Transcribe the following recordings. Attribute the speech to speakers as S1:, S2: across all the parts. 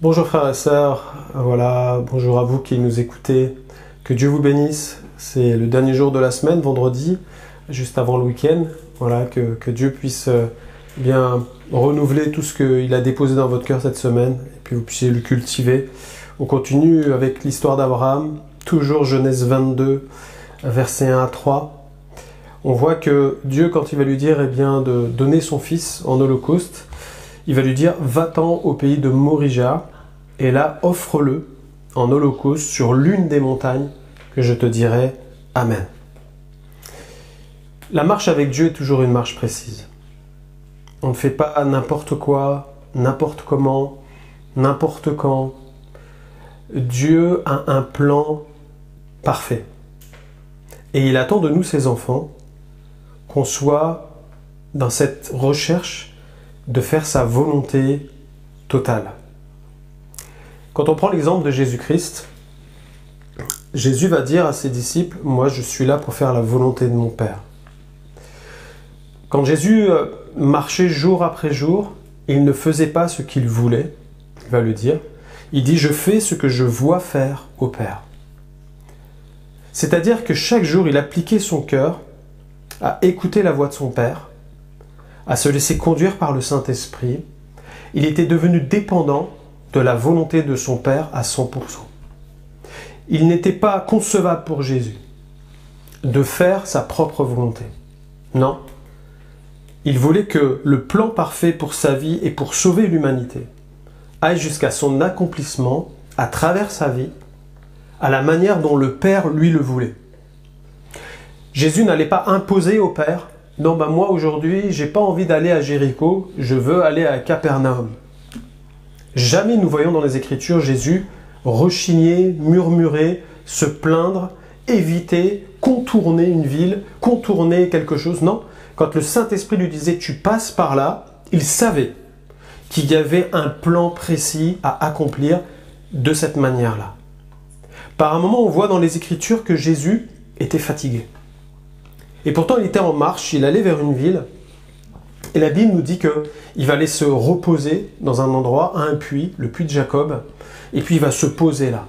S1: Bonjour frères et sœurs, voilà, bonjour à vous qui nous écoutez, que Dieu vous bénisse, c'est le dernier jour de la semaine, vendredi, juste avant le week-end, voilà, que Dieu puisse bien renouveler tout ce qu'il a déposé dans votre cœur cette semaine, et puis vous puissiez le cultiver. On continue avec l'histoire d'Abraham, toujours Genèse 22, versets 1 à 3. On voit que Dieu, quand il va lui dire de donner son fils en holocauste, il va lui dire « Va-t'en au pays de Morija, et là, offre-le en holocauste sur l'une des montagnes que je te dirai. Amen. » La marche avec Dieu est toujours une marche précise. On ne fait pas n'importe quoi, n'importe comment, n'importe quand. Dieu a un plan parfait. Et il attend de nous, ses enfants, qu'on soit dans cette recherche de faire sa volonté totale. Quand on prend l'exemple de Jésus-Christ, Jésus va dire à ses disciples « Moi, je suis là pour faire la volonté de mon Père ». Quand Jésus marchait jour après jour, il ne faisait pas ce qu'il voulait, il va le dire. Il dit « Je fais ce que je vois faire au Père ». C'est-à-dire que chaque jour, il appliquait son cœur à écouter la voix de son Père, à se laisser conduire par le Saint-Esprit. Il était devenu dépendant de la volonté de son Père à 100%. Il n'était pas concevable pour Jésus de faire sa propre volonté. Non. Il voulait que le plan parfait pour sa vie et pour sauver l'humanité aille jusqu'à son accomplissement à travers sa vie, à la manière dont le Père lui le voulait. Jésus n'allait pas imposer au Père « Non, moi aujourd'hui, j'ai pas envie d'aller à Jéricho, je veux aller à Capernaum. » Jamais nous voyons dans les Écritures Jésus rechigner, murmurer, se plaindre, éviter, contourner une ville, contourner quelque chose. Non, quand le Saint-Esprit lui disait « Tu passes par là », il savait qu'il y avait un plan précis à accomplir de cette manière-là. Par un moment, on voit dans les Écritures que Jésus était fatigué. Et pourtant, il était en marche, il allait vers une ville. Et la Bible nous dit qu'il va aller se reposer dans un endroit, à un puits, le puits de Jacob. Et puis il va se poser là.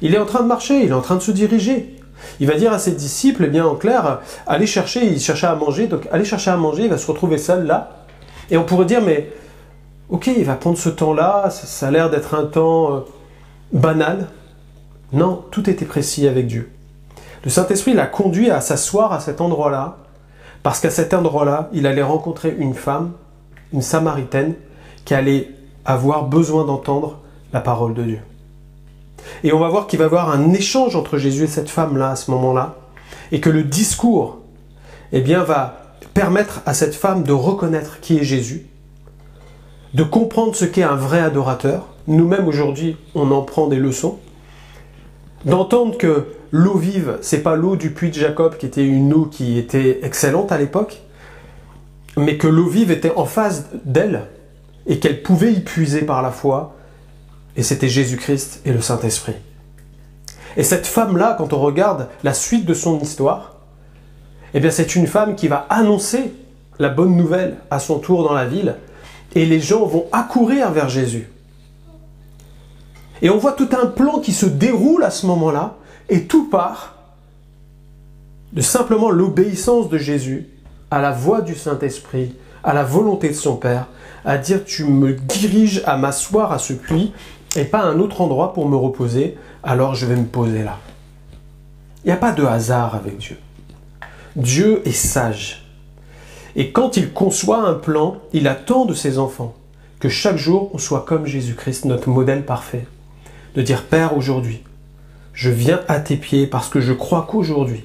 S1: Il est en train de marcher, il est en train de se diriger. Il va dire à ses disciples, en clair, allez chercher, il cherchait à manger, donc allez chercher à manger, il va se retrouver seul là. Et on pourrait dire, mais ok, il va prendre ce temps-là, ça a l'air d'être un temps banal. Non, tout était précis avec Dieu. Le Saint-Esprit l'a conduit à s'asseoir à cet endroit-là, parce qu'à cet endroit-là, il allait rencontrer une femme, une Samaritaine, qui allait avoir besoin d'entendre la parole de Dieu. Et on va voir qu'il va y avoir un échange entre Jésus et cette femme-là, à ce moment-là, et que le discours, va permettre à cette femme de reconnaître qui est Jésus, de comprendre ce qu'est un vrai adorateur. Nous-mêmes, aujourd'hui, on en prend des leçons. D'entendre que l'eau vive, c'est pas l'eau du puits de Jacob qui était une eau qui était excellente à l'époque, mais que l'eau vive était en face d'elle et qu'elle pouvait y puiser par la foi, et c'était Jésus-Christ et le Saint-Esprit. Et cette femme-là, quand on regarde la suite de son histoire, c'est une femme qui va annoncer la bonne nouvelle à son tour dans la ville, et les gens vont accourir vers Jésus. Et on voit tout un plan qui se déroule à ce moment-là, et tout part de simplement l'obéissance de Jésus à la voix du Saint-Esprit, à la volonté de son Père, à dire « tu me diriges à m'asseoir à ce puits et pas à un autre endroit pour me reposer, alors je vais me poser là ». Il n'y a pas de hasard avec Dieu. Dieu est sage. Et quand il conçoit un plan, il attend de ses enfants que chaque jour on soit comme Jésus-Christ, notre modèle parfait. De dire « Père, aujourd'hui, je viens à tes pieds parce que je crois qu'aujourd'hui,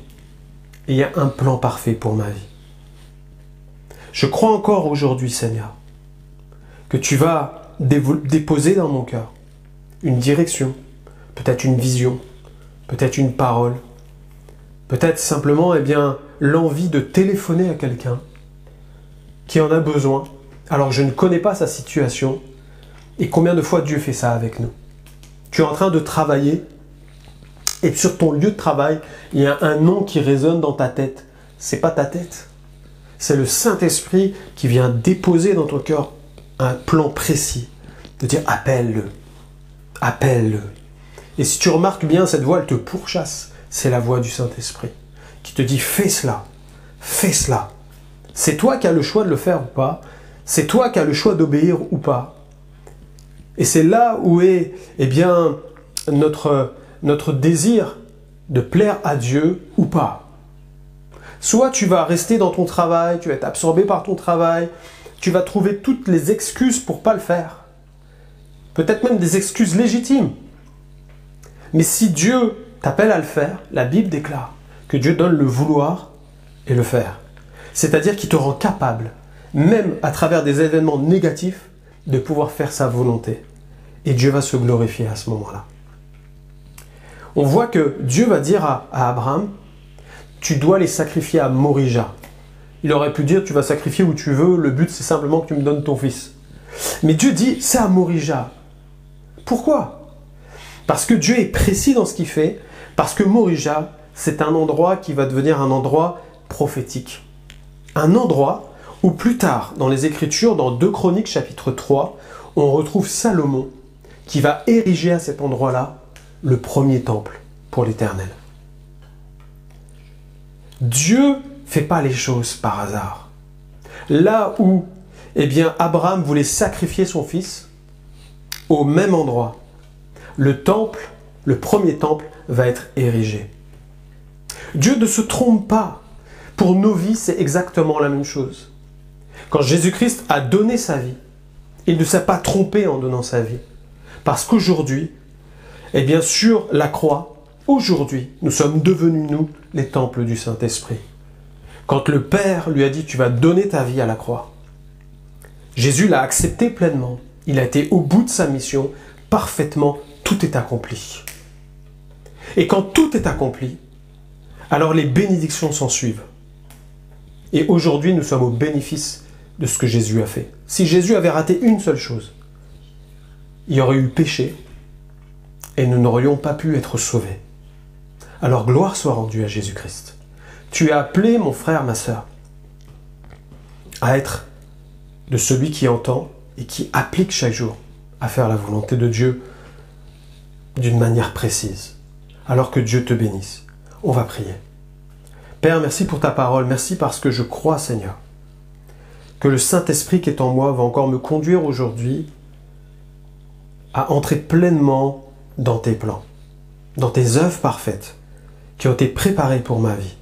S1: il y a un plan parfait pour ma vie. Je crois encore aujourd'hui, Seigneur, que tu vas déposer dans mon cœur une direction, peut-être une vision, peut-être une parole, peut-être simplement l'envie de téléphoner à quelqu'un qui en a besoin. Alors je ne connais pas sa situation, et combien de fois Dieu fait ça avec nous. Tu es en train de travailler, et sur ton lieu de travail, il y a un nom qui résonne dans ta tête. C'est pas ta tête. C'est le Saint-Esprit qui vient déposer dans ton cœur un plan précis, de dire appelle-le, appelle-le. Et si tu remarques bien, cette voix, elle te pourchasse. C'est la voix du Saint-Esprit qui te dit fais cela, fais cela. C'est toi qui as le choix de le faire ou pas. C'est toi qui as le choix d'obéir ou pas. Et c'est là où est notre désir de plaire à Dieu ou pas. Soit tu vas rester dans ton travail, tu vas être absorbé par ton travail, tu vas trouver toutes les excuses pour ne pas le faire. Peut-être même des excuses légitimes. Mais si Dieu t'appelle à le faire, la Bible déclare que Dieu donne le vouloir et le faire. C'est-à-dire qu'il te rend capable, même à travers des événements négatifs, de pouvoir faire sa volonté. Et Dieu va se glorifier à ce moment-là. On voit que Dieu va dire à Abraham, tu dois les sacrifier à Morija. Il aurait pu dire, tu vas sacrifier où tu veux, le but c'est simplement que tu me donnes ton fils. Mais Dieu dit, c'est à Morija. Pourquoi? Parce que Dieu est précis dans ce qu'il fait, parce que Morija, c'est un endroit qui va devenir un endroit prophétique. Un endroit où plus tard, dans les Écritures, dans 2 Chroniques chapitre 3, on retrouve Salomon qui va ériger à cet endroit-là le premier temple pour l'Éternel. Dieu ne fait pas les choses par hasard. Là où Abraham voulait sacrifier son fils, au même endroit, le temple, le premier temple, va être érigé. Dieu ne se trompe pas. Pour nos vies, c'est exactement la même chose. Quand Jésus-Christ a donné sa vie, il ne s'est pas trompé en donnant sa vie. Parce qu'aujourd'hui, sur la croix, aujourd'hui, nous sommes devenus, nous, les temples du Saint-Esprit. Quand le Père lui a dit, tu vas donner ta vie à la croix, Jésus l'a accepté pleinement. Il a été au bout de sa mission, parfaitement, tout est accompli. Et quand tout est accompli, alors les bénédictions s'en suivent. Et aujourd'hui, nous sommes au bénéfice de ce que Jésus a fait. Si Jésus avait raté une seule chose, il y aurait eu péché et nous n'aurions pas pu être sauvés. Alors gloire soit rendue à Jésus-Christ. Tu es appelé, mon frère, ma sœur, à être de celui qui entend et qui applique chaque jour à faire la volonté de Dieu d'une manière précise. Alors que Dieu te bénisse. On va prier. Père, merci pour ta parole. Merci parce que je crois, Seigneur, que le Saint-Esprit qui est en moi va encore me conduire aujourd'hui à entrer pleinement dans tes plans, dans tes œuvres parfaites qui ont été préparées pour ma vie.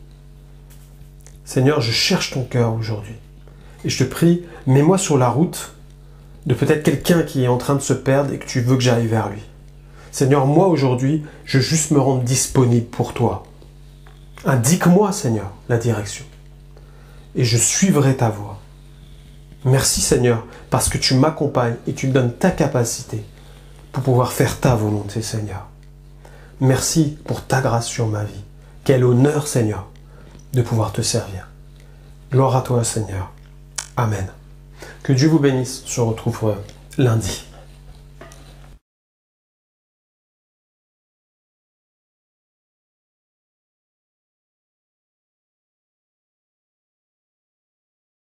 S1: Seigneur, je cherche ton cœur aujourd'hui. Et je te prie, mets-moi sur la route de peut-être quelqu'un qui est en train de se perdre et que tu veux que j'aille vers lui. Seigneur, moi aujourd'hui, je veux juste me rendre disponible pour toi. Indique-moi, Seigneur, la direction. Et je suivrai ta voie. Merci, Seigneur, parce que tu m'accompagnes et tu me donnes ta capacité pour pouvoir faire ta volonté, Seigneur. Merci pour ta grâce sur ma vie. Quel honneur, Seigneur, de pouvoir te servir. Gloire à toi, Seigneur. Amen. Que Dieu vous bénisse. On se retrouve lundi.